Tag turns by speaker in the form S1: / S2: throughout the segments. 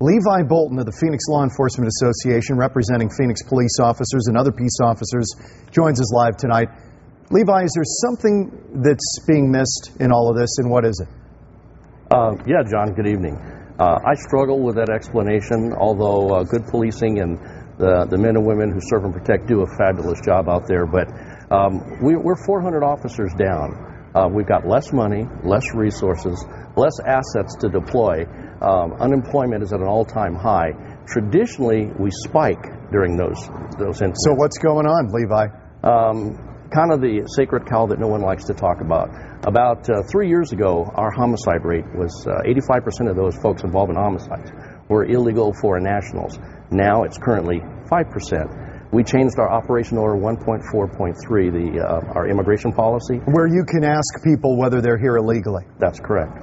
S1: Levi Bolton of the Phoenix Law Enforcement Association, representing Phoenix police officers and other peace officers, joins us live tonight. Levi, is there something that's being missed in all of this, and what is it?
S2: Yeah, John, good evening. I struggle with that explanation, although good policing and the men and women who serve and protect do a fabulous job out there, but we're 400 officers down. We've got less money, less resources, less assets to deploy. Unemployment is at an all-time high. Traditionally, we spike during those incidents.
S1: So what's going on, Levi?
S2: Kind of the sacred cow that no one likes to talk about. About 3 years ago, our homicide rate was 85% of those folks involved in homicides were illegal foreign nationals. Now it's currently 5%. We changed our Operation Order 1.4.3, our immigration policy.
S1: Where you can ask people whether they're here illegally.
S2: That's correct.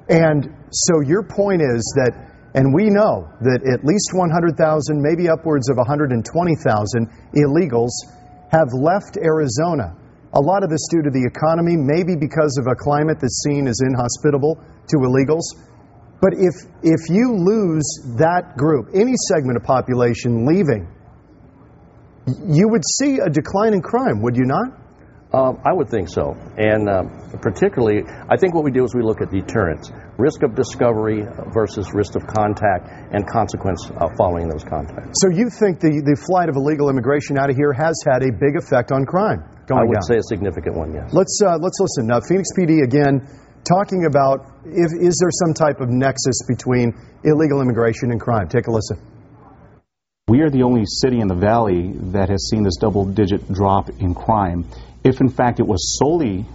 S1: And so your point is that, and we know that at least 100,000, maybe upwards of 120,000 illegals have left Arizona. A lot of this due to the economy, maybe because of a climate that's seen as inhospitable to illegals. But if you lose that group, any segment of population leaving, you would see a decline in crime, would you not?
S2: I would think so. And particularly, I think what we do is we look at deterrence. Risk of discovery versus risk of contact and consequence following those contacts.
S1: So you think the flight of illegal immigration out of here has had a big effect on crime going
S2: down? I would
S1: say
S2: a significant one, yes.
S1: Let's listen. Now, Phoenix PD, again, talking about is there some type of nexus between illegal immigration and crime? Take a listen.
S3: We are the only city in the valley that has seen this double-digit drop in crime. If, in fact, it was solely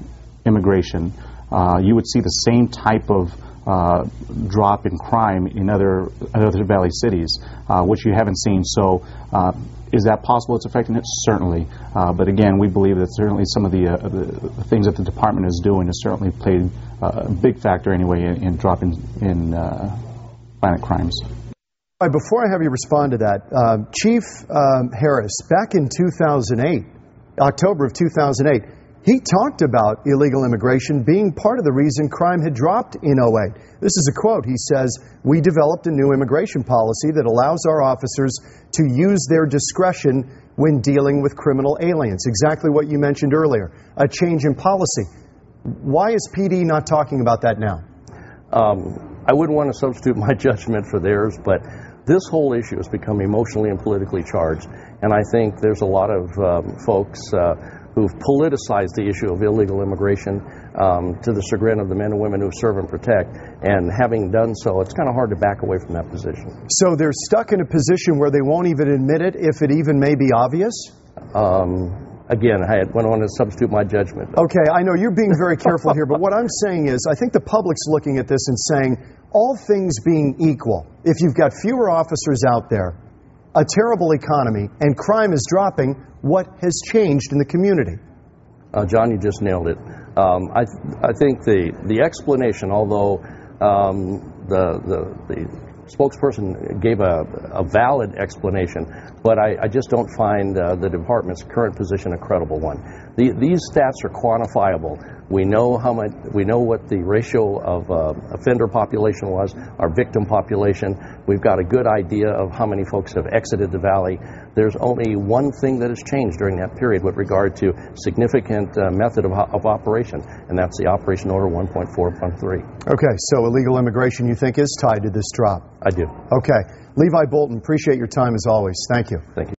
S3: immigration, you would see the same type of drop in crime in other valley cities, which you haven't seen. So is that possible it's affecting it? Certainly. But again, we believe that certainly some of the things that the department is doing has certainly played a big factor anyway in dropping in violent crimes.
S1: Before I have you respond to that, Chief Harris, back in 2008, October of 2008, he talked about illegal immigration being part of the reason crime had dropped in 2008. This is a quote. He says, "We developed a new immigration policy that allows our officers to use their discretion when dealing with criminal aliens." Exactly what you mentioned earlier, a change in policy. Why is PD not talking about that now?
S2: I wouldn't want to substitute my judgment for theirs, but this whole issue has become emotionally and politically charged, and I think there's a lot of folks who've politicized the issue of illegal immigration to the chagrin of the men and women who serve and protect, and having done so, it's kind of hard to back away from that position.
S1: So they're stuck in a position where they won't even admit it if it even may be obvious?
S2: Again, I went on to substitute my judgment.
S1: Okay, I know you're being very careful here, but what I'm saying is I think the public's looking at this and saying, all things being equal, if you've got fewer officers out there, a terrible economy, and crime is dropping, what has changed in the community?
S2: John, you just nailed it. I think the explanation, although the spokesperson gave a valid explanation, but I just don't find the department's current position a credible one. These stats are quantifiable. We know what the ratio of offender population was, our victim population. We've got a good idea of how many folks have exited the valley. There's only one thing that has changed during that period with regard to significant method of operation, and that's the Operation Order 1.4.3.
S1: Okay, so illegal immigration you think is tied to this drop?
S2: I do.
S1: Okay. Levi Bolton, appreciate your time as always. Thank you.
S2: Thank you.